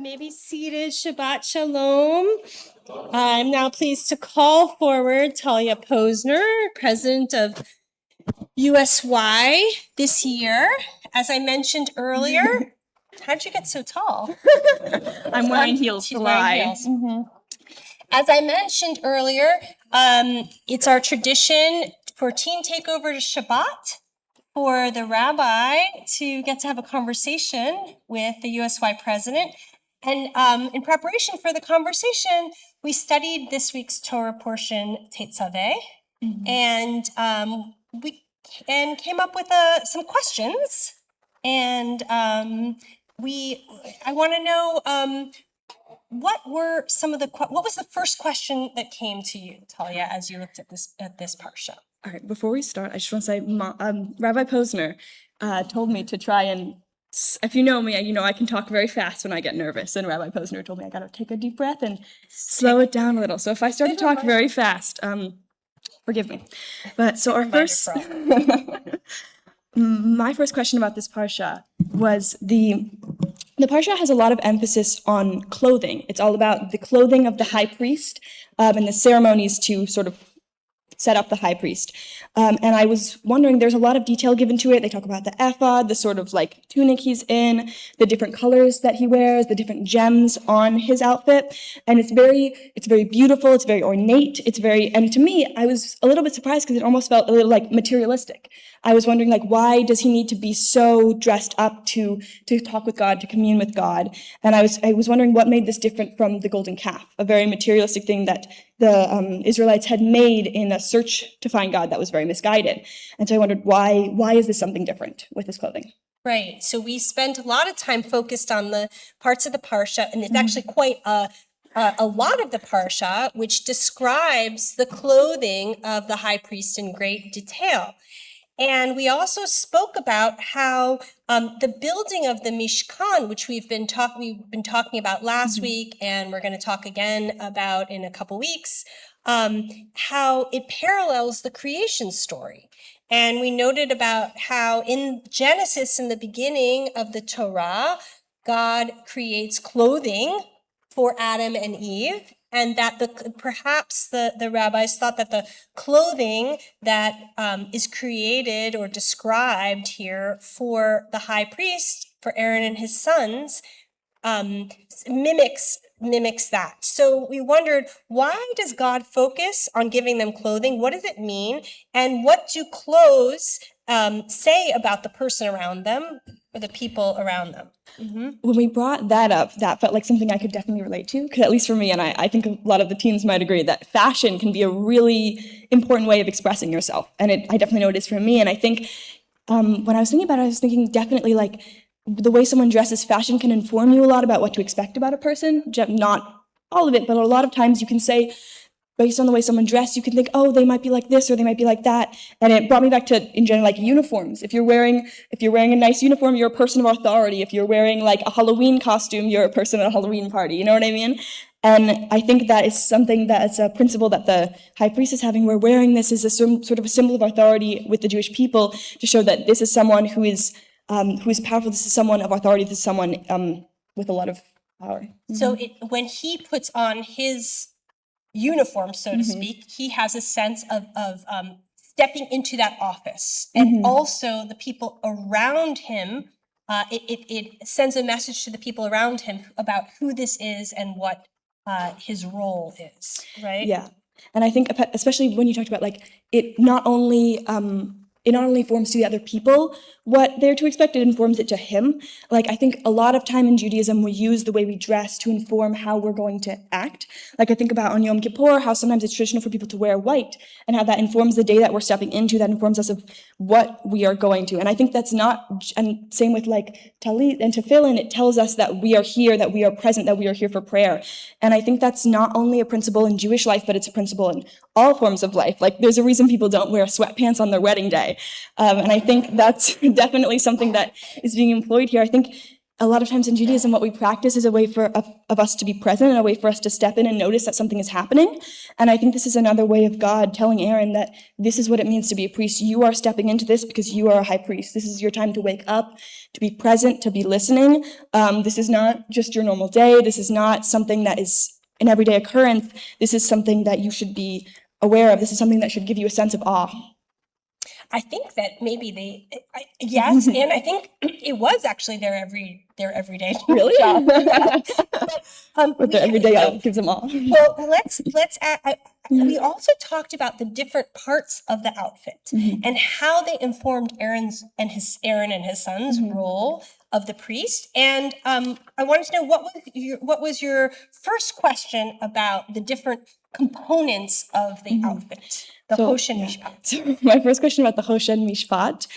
Maybe seated. Shabbat Shalom. I'm now pleased to call forward Talia Posner, president of USY this year. As I mentioned earlier, how'd you get so tall? I'm wearing heels to lie. As I mentioned earlier, it's our tradition for Teen Takeover to Shabbat for the rabbi to get to have a conversation with the USY president. And in preparation for the conversation, we studied this week's Torah portion, Tetzaveh, and we came up with some questions. And I want to know what was the first question that came to you, Talia, as you looked at this parsha? All right, before we start, I just want to say Rabbi Posner told me to try and, if you know me, you know I can talk very fast when I get nervous, and Rabbi Posner told me I got to take a deep breath and slow it down a little. So if I start to talk very fast, forgive me. But so our first, my first question about this parsha was the parsha has a lot of emphasis on clothing. It's all about the clothing of the high priest and the ceremonies to sort of set up the high priest. And I was wondering, there's a lot of detail given to it. They talk about the ephod, the sort of like tunic he's in, the different colors that he wears, the different gems on his outfit. And it's very beautiful, it's very ornate, and to me, I was a little bit surprised because it almost felt a little like materialistic. I was wondering, like, why does he need to be so dressed up to talk with God, to commune with God? And I was wondering what made this different from the golden calf, a very materialistic thing that the Israelites had made in a search to find God that was very misguided. And so I wondered, why is this something different with his clothing? Right. So we spent a lot of time focused on the parts of the parsha, and it's actually quite a lot of the parsha, which describes the clothing of the high priest in great detail. And we also spoke about how the building of the Mishkan, which we've been talking about last week, and we're going to talk again about in a couple weeks, how it parallels the creation story. And we noted about how in Genesis, in the beginning of the Torah, God creates clothing for Adam and Eve, and that perhaps the rabbis thought that the clothing that is created or described here for the high priest, for Aaron and his sons, mimics that. So we wondered, why does God focus on giving them clothing? What does it mean? And what do clothes say about the person around them, or the people around them? When we brought that up, that felt like something I could definitely relate to, because at least for me, and I think a lot of the teens might agree, that fashion can be a really important way of expressing yourself. And I definitely know it is for me. And I think when I was thinking about it, I was thinking definitely like the way someone dresses, fashion can inform you a lot about what to expect about a person. Not all of it, but a lot of times you can say, based on the way someone dressed, you can think, oh, they might be like this or they might be like that. And it brought me back to, in general, like uniforms. If you're wearing a nice uniform, you're a person of authority. If you're wearing like a Halloween costume, you're a person at a Halloween party. You know what I mean? And I think that is something that's a principle that the high priest is having. We're wearing this as a sort of a symbol of authority with the Jewish people to show that this is someone who is powerful. This is someone of authority. This is someone with a lot of power. So when he puts on his uniform, so to speak, he has a sense of stepping into that office. And also the people around him, it sends a message to the people around him about who this is and what his role is, right? Yeah. And I think especially when you talked about like it not only informs to the other people what they're to expect, it informs it to him. Like, I think a lot of time in Judaism, we use the way we dress to inform how we're going to act. Like, I think about on Yom Kippur, how sometimes it's traditional for people to wear white, and how that informs the day that we're stepping into, that informs us of what we are going to. And I think that's not, and same with like Talit and Tefillin, it tells us that we are here, that we are present, that we are here for prayer. And I think that's not only a principle in Jewish life, but it's a principle in all forms of life. Like, there's a reason people don't wear sweatpants on their wedding day. And I think that's definitely something that is being employed here. I think a lot of times in Judaism, what we practice is a way of us to be present and a way for us to step in and notice that something is happening. And I think this is another way of God telling Aaron that this is what it means to be a priest. You are stepping into this because you are a high priest. This is your time to wake up, to be present, to be listening. This is not just your normal day. This is not something that is an everyday occurrence. This is something that you should be aware of. This is something that should give you a sense of awe. I think that maybe yes, and I think it was actually their everyday Really? job. But their everyday job gives them awe. Well, let's add, we also talked about the different parts of the outfit and how they informed Aaron and his son's role of the priest. And I wanted to know what was your first question about the different components of the outfit, the Hoshen Mishpat. So my first question about the Hoshen Mishpat,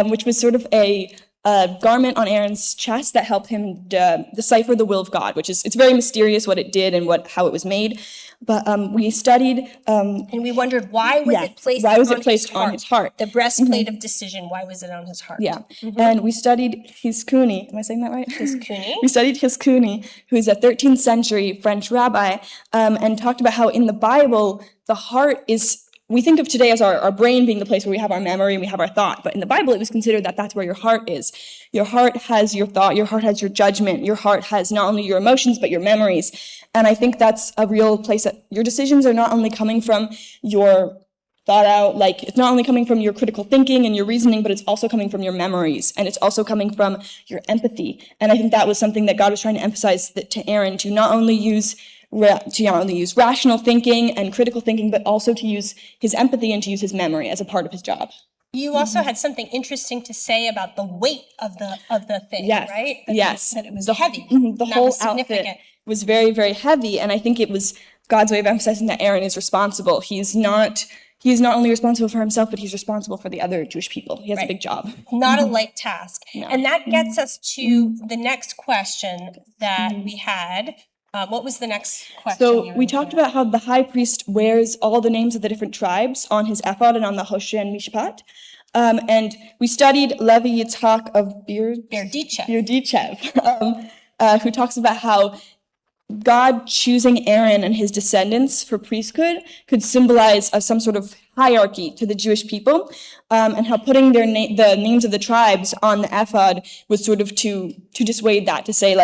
which was sort of a garment on Aaron's chest that helped him decipher the will of God, it's very mysterious what it did and how it was made. But we studied, and we wondered why was it placed on his heart? The breastplate of decision. Why was it on his heart? Yeah, and we studied Hizkuni. Am I saying that right? Hizkuni. We studied Hizkuni, who's a 13th century French rabbi, and talked about how in the Bible the heart is. We think of today as our brain being the place where we have our memory and we have our thought. But in the Bible, it was considered that that's where your heart is. Your heart has your thought. Your heart has your judgment. Your heart has not only your emotions, but your memories. And I think that's a real place that your decisions are not only coming from your thought out, it's not only coming from your critical thinking and your reasoning, but it's also coming from your memories. And it's also coming from your empathy. And I think that was something that God was trying to emphasize to Aaron, to not only use rational thinking and critical thinking, but also to use his empathy and to use his memory as a part of his job. You also had something interesting to say about the weight of the thing, right? That it was heavy. The whole outfit was very, very heavy, and I think it was God's way of emphasizing that Aaron is responsible. He's not only responsible for himself, but he's responsible for the other Jewish people. He has a big job. Not a light task. No. And that gets us to the next question that we had. What was the next question? So we talked about how the high priest wears all the names of the different tribes on his ephod and on the Hoshen Mishpat. And we studied Levi Yitzhak of Berdichev, who talks about how God choosing Aaron and his descendants for priesthood could symbolize some sort of hierarchy to the Jewish people, and how putting the names of the tribes on the ephod was sort of to dissuade that, to say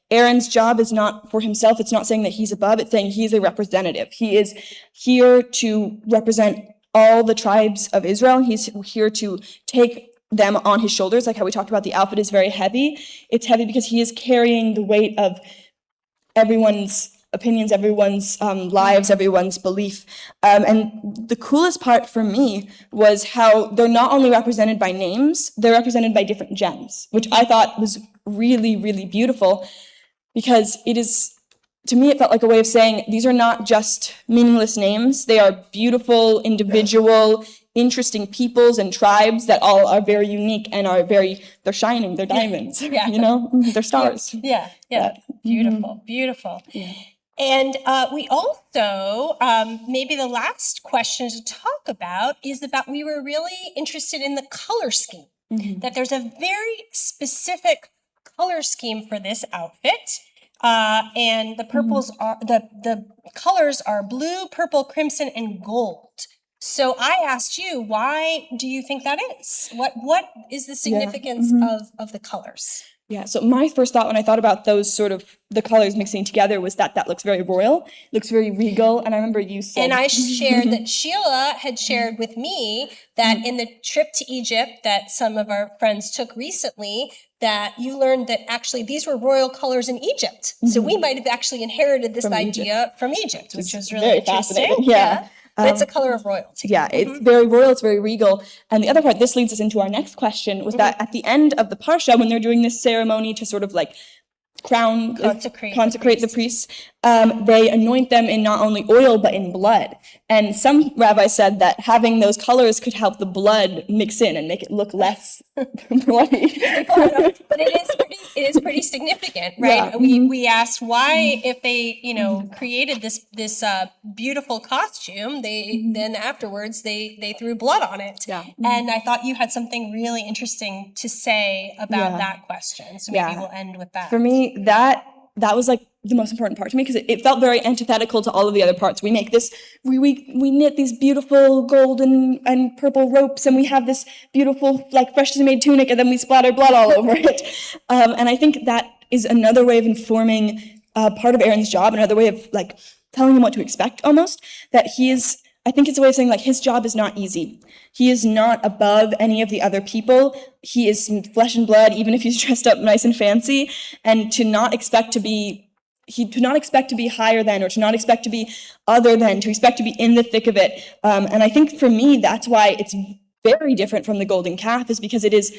Aaron's job is not for himself. It's not saying that he's above. It's saying he's a representative. He is here to represent all the tribes of Israel. He's here to take them on his shoulders, like how we talked about the outfit is very heavy. It's heavy because he is carrying the weight of everyone's opinions, everyone's lives, everyone's belief. And the coolest part for me was how they're not only represented by names, they're represented by different gems, which I thought was really, really beautiful. Because to me, it felt like a way of saying these are not just meaningless names. They are beautiful, individual, interesting peoples and tribes that all are very unique and they're shining, they're diamonds, they're stars. Yeah. Beautiful. Yeah. And we also, maybe the last question to talk about is we were really interested in the color scheme, that there's a very specific color scheme for this outfit. And the purples are the colors are blue, purple, crimson, and gold. So I asked you, why do you think that is? What is the significance of the colors? Yeah, so my first thought when I thought about those sort of the colors mixing together was that looks very royal, looks very regal, and I remember you said... And I shared that Sheila had shared with me that in the trip to Egypt that some of our friends took recently, that you learned that actually these were royal colors in Egypt. So we might have actually inherited this idea from Egypt, which was really very interesting. Fascinating. Yeah. But it's a color of royalty. Yeah, it's very royal, it's very regal. And the other part, this leads us into our next question, was that at the end of the Parsha, when they're doing this ceremony to sort of consecrate the priests. They anoint them in not only oil but in blood. And some rabbis said that having those colors could help the blood mix in and make it look less bloody. But it is pretty significant, right? Yeah. We asked why, if they created this beautiful costume, then afterwards they threw blood on it. Yeah. And I thought you had something really interesting to say about that question. So maybe we'll end with that. For me, that was like the most important part to me, because it felt very antithetical to all of the other parts. We make this, we knit these beautiful golden and purple ropes, and we have this beautiful, like, freshly made tunic, and then we splatter blood all over it. And I think that is another way of informing part of Aaron's job, another way of, like, telling him what to expect, almost, that I think it's a way of saying, like, his job is not easy. He is not above any of the other people. He is flesh and blood, even if he's dressed up nice and fancy. And to not expect to be higher than, or to not expect to be other than, to expect to be in the thick of it. And I think for me, that's why it's very different from the golden calf, is because it is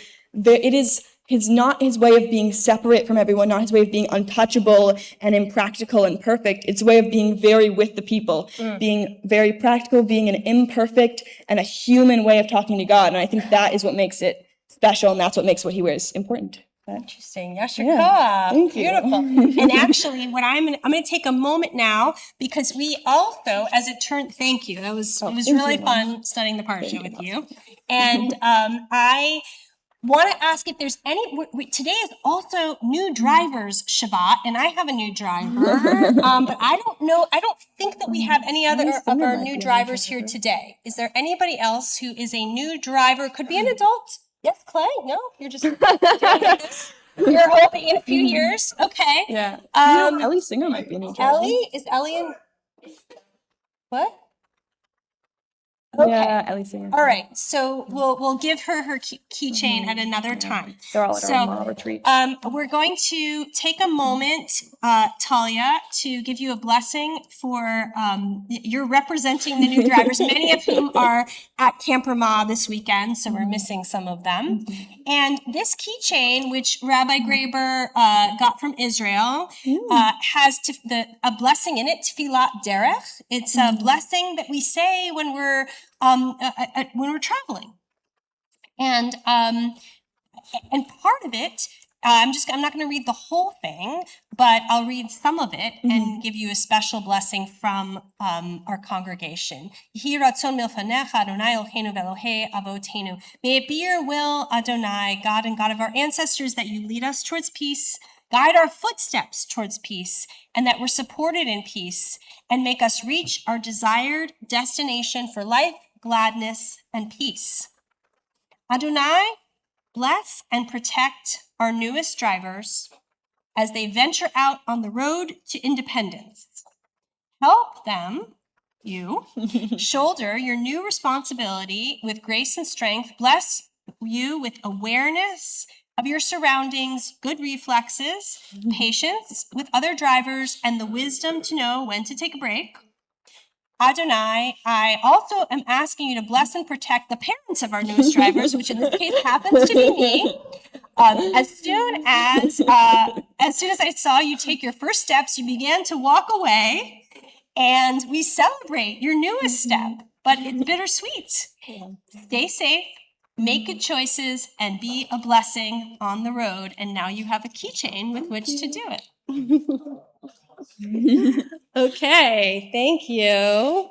not his way of being separate from everyone, not his way of being untouchable and impractical and perfect. It's a way of being very with the people, being very practical, being an imperfect and a human way of talking to God. And I think that is what makes it special, and that's what makes what he wears important. Interesting. Yasher Koach. Thank you. Beautiful. And actually, what I'm going to take a moment now, because we also, thank you. It was really fun studying the Parashat with you. And I want to ask if there's today is also new drivers Shabbat, and I have a new driver, but I don't think that we have any other of our new drivers here today. Is there anybody else who is a new driver? Could be an adult. Yes, Clay? No? You're just doing this? You're hoping in a few years? Okay. Yeah. Ellie Singer might be a new driver. Is Ellie in... What? Okay. Yeah, Ellie Singer. All right, so we'll give her keychain at another time. They're all at our moral retreat. We're going to take a moment, Talia, to give you a blessing for you're representing the new drivers, many of whom are at Camp Ramah this weekend, so we're missing some of them. And this keychain, which Rabbi Graber got from Israel, has a blessing in it, Tfilat Derech. It's a blessing that we say when we're traveling, and part of it, I'm not going to read the whole thing, but I'll read some of it and give you a special blessing from our congregation. Yehi ratzon milfanecha, Adonai Eloheinu v'Elohei avotenu. May it be your will, Adonai, God and God of our ancestors, that you lead us towards peace, guide our footsteps towards peace, and that we're supported in peace, and make us reach our desired destination for life, gladness, and peace. Adonai, bless and protect our newest drivers as they venture out on the road to independence. Help them, shoulder your new responsibility with grace and strength. Bless you with awareness of your surroundings, good reflexes, patience with other drivers, and the wisdom to know when to take a break. Adonai, I also am asking you to bless and protect the parents of our newest drivers, which in this case happens to be me. As soon as I saw you take your first steps, you began to walk away, and we celebrate your newest step, but it's bittersweet. Stay safe, make good choices, and be a blessing on the road. And now you have a keychain with which to do it. Okay, thank you.